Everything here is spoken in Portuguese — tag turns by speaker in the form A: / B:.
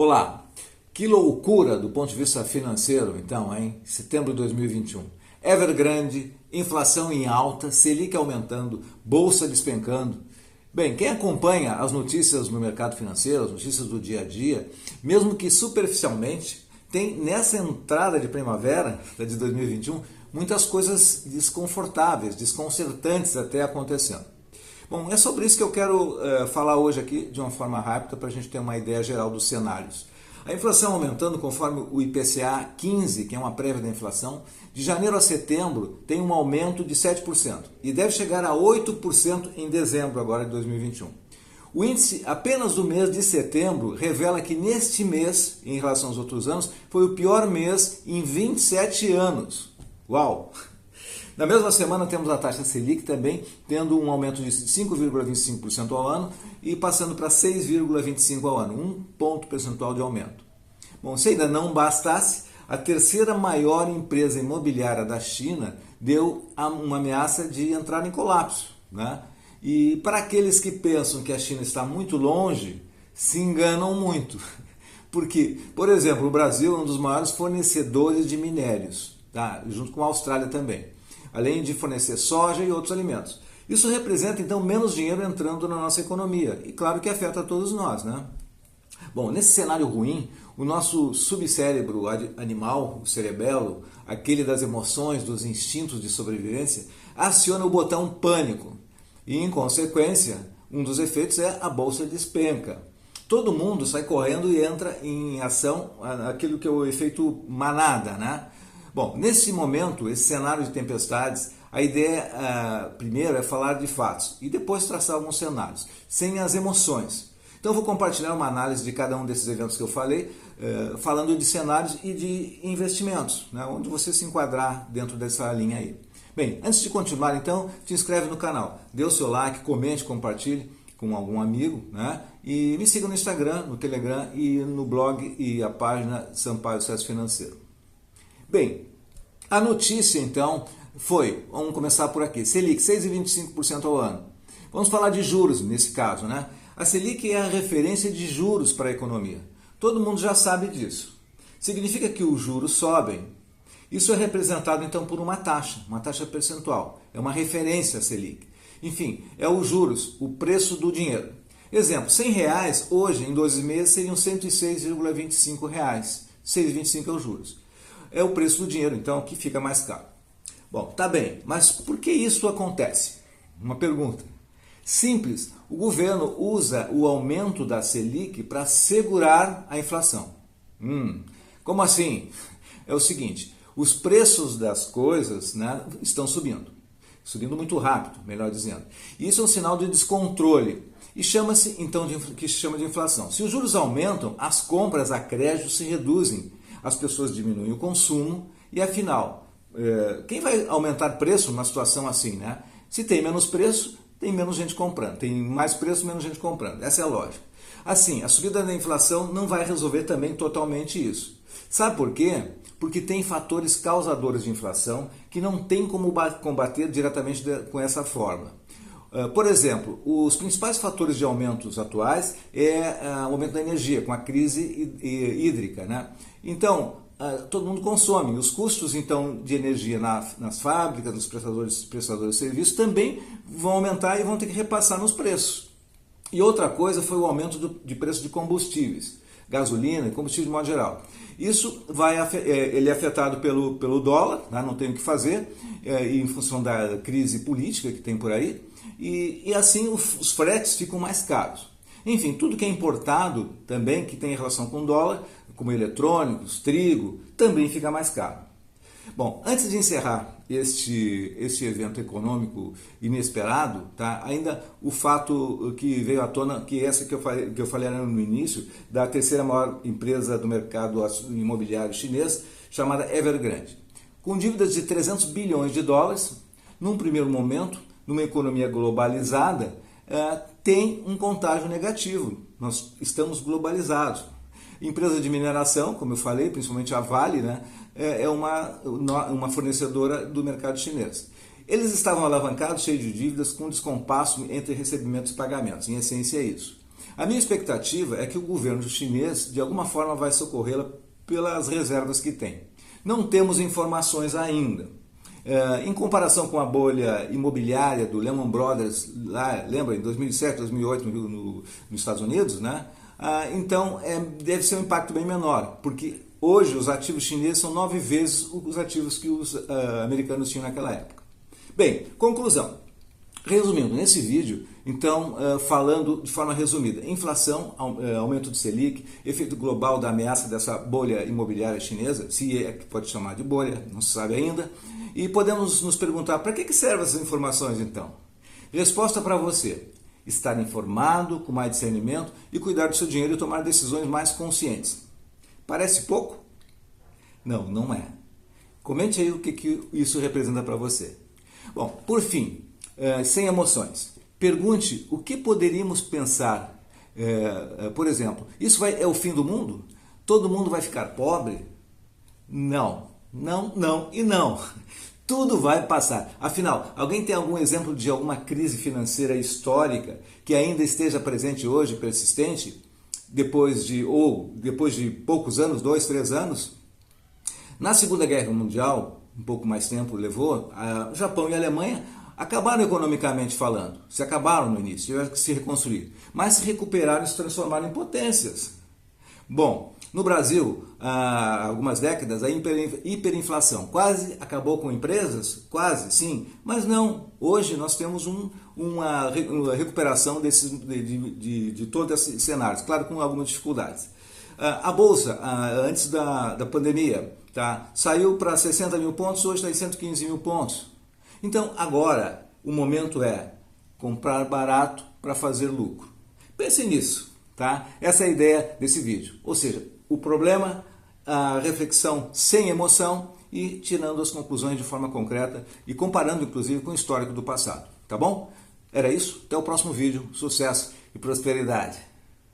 A: Olá, que loucura do ponto de vista financeiro então, hein? Setembro de 2021. Evergrande, inflação em alta, Selic aumentando, bolsa despencando. Bem, quem acompanha as notícias no mercado financeiro, as notícias do dia a dia, mesmo que superficialmente, tem nessa entrada de primavera de 2021 muitas coisas desconfortáveis, desconcertantes até acontecendo. Bom, é sobre isso que eu quero falar hoje aqui de uma forma rápida para a gente ter uma ideia geral dos cenários. A inflação aumentando conforme o IPCA 15, que é uma prévia da inflação, de janeiro a setembro tem um aumento de 7% e deve chegar a 8% em dezembro agora de 2021. O índice apenas do mês de setembro revela que neste mês, em relação aos outros anos, foi o pior mês em 27 anos. Uau! Na mesma semana temos a taxa Selic também tendo um aumento de 5,25% ao ano e passando para 6,25% ao ano, 1 ponto percentual de aumento. Bom, se ainda não bastasse, a terceira maior empresa imobiliária da China deu uma ameaça de entrar em colapso, né? E para aqueles que pensam que a China está muito longe, se enganam muito. Porque, por exemplo, o Brasil é um dos maiores fornecedores de minérios, tá? Junto com a Austrália também, além de fornecer soja e outros alimentos. Isso representa, então, menos dinheiro entrando na nossa economia. E claro que afeta a todos nós, né? Bom, nesse cenário ruim, o nosso subcérebro animal, o cerebelo, aquele das emoções, dos instintos de sobrevivência, aciona o botão pânico. E, em consequência, um dos efeitos é a bolsa despenca. Todo mundo sai correndo e entra em ação, aquilo que é o efeito manada, né? Bom, nesse momento, esse cenário de tempestades, a ideia primeiro é falar de fatos e depois traçar alguns cenários, sem as emoções. Então eu vou compartilhar uma análise de cada um desses eventos que eu falei, falando de cenários e de investimentos, né, onde você se enquadrar dentro dessa linha aí. Bem, antes de continuar então, te inscreve no canal, dê o seu like, comente, compartilhe com algum amigo, né? E me siga no Instagram, no Telegram e no blog e a página Sampaio Sucesso Financeiro. Bem, a notícia então foi, vamos começar por aqui, Selic 6,25% ao ano. Vamos falar de juros nesse caso, né? A Selic é a referência de juros para a economia. Todo mundo já sabe disso. Significa que os juros sobem. Isso é representado então por uma taxa percentual. É uma referência a Selic. Enfim, é os juros, o preço do dinheiro. Exemplo, R$100 hoje em 12 meses seriam R$106,25. 6,25 é os juros. É o preço do dinheiro, então, que fica mais caro. Bom, tá bem, mas por que isso acontece? Uma pergunta. Simples, o governo usa o aumento da Selic para segurar a inflação. Como assim? É o seguinte, os preços das coisas, né, estão subindo muito rápido, melhor dizendo. Isso é um sinal de descontrole e chama-se então que se chama de inflação. Se os juros aumentam, as compras a crédito se reduzem, as pessoas diminuem o consumo e afinal, quem vai aumentar preço numa situação assim, né? Se tem menos preço, tem menos gente comprando, tem mais preço, menos gente comprando. Essa é a lógica. Assim, a subida da inflação não vai resolver também totalmente isso. Sabe por quê? Porque tem fatores causadores de inflação que não tem como combater diretamente com essa forma. Por exemplo, os principais fatores de aumentos atuais é o aumento da energia, com a crise hídrica, né? Então, todo mundo consome. Os custos então de energia nas fábricas, dos prestadores de serviços também vão aumentar e vão ter que repassar nos preços. E outra coisa foi o aumento de preço de combustíveis, gasolina e combustível de modo geral. Isso ele é afetado pelo dólar, né? Não tem o que fazer, em função da crise política que tem por aí, e assim os fretes ficam mais caros. Enfim, tudo que é importado também, que tem relação com o dólar, como eletrônicos, trigo, também fica mais caro. Bom, antes de encerrar este evento econômico inesperado, tá? Ainda o fato que veio à tona, que essa que eu falei no início, da terceira maior empresa do mercado imobiliário chinês, chamada Evergrande. Com dívidas de 300 bilhões de dólares, num primeiro momento, numa economia globalizada, tem um contágio negativo. Nós estamos globalizados. Empresa de mineração, como eu falei, principalmente a Vale, né, é uma fornecedora do mercado chinês. Eles estavam alavancados, cheios de dívidas, com descompasso entre recebimentos e pagamentos. Em essência é isso. A minha expectativa é que o governo chinês, de alguma forma, vai socorrê-la pelas reservas que tem. Não temos informações ainda. Em comparação com a bolha imobiliária do Lehman Brothers, lá, lembra, em 2007, 2008, nos Estados Unidos, né? Então deve ser um impacto bem menor, porque hoje os ativos chineses são 9 vezes os ativos que os americanos tinham naquela época. Bem, conclusão. Resumindo, nesse vídeo, então, falando de forma resumida, inflação, aumento do Selic, efeito global da ameaça dessa bolha imobiliária chinesa, se é que pode chamar de bolha, não se sabe ainda, e podemos nos perguntar, para que servem essas informações então? Resposta para você, estar informado, com mais discernimento e cuidar do seu dinheiro e tomar decisões mais conscientes. Parece pouco? Não, não é. Comente aí o que isso representa para você. Bom, por fim, sem emoções. Pergunte o que poderíamos pensar. Por exemplo, isso é o fim do mundo? Todo mundo vai ficar pobre? Não, não, não e não. Tudo vai passar. Afinal, alguém tem algum exemplo de alguma crise financeira histórica que ainda esteja presente hoje, persistente, depois de poucos anos, 2, 3 anos? Na Segunda Guerra Mundial, um pouco mais tempo levou, Japão e Alemanha acabaram economicamente falando, se acabaram no início, tiveram que se reconstruir, mas se recuperaram e se transformaram em potências. Bom, no Brasil, há algumas décadas, a hiperinflação quase acabou com empresas, quase, sim, mas não. Hoje nós temos uma recuperação de todos esses cenários, claro, com algumas dificuldades. A Bolsa, antes da pandemia, saiu para 60 mil pontos, hoje está em 115 mil pontos. Então, agora, o momento é comprar barato para fazer lucro. Pense nisso, tá? Essa é a ideia desse vídeo. Ou seja, o problema, a reflexão sem emoção e tirando as conclusões de forma concreta e comparando, inclusive, com o histórico do passado. Tá bom? Era isso. Até o próximo vídeo. Sucesso e prosperidade.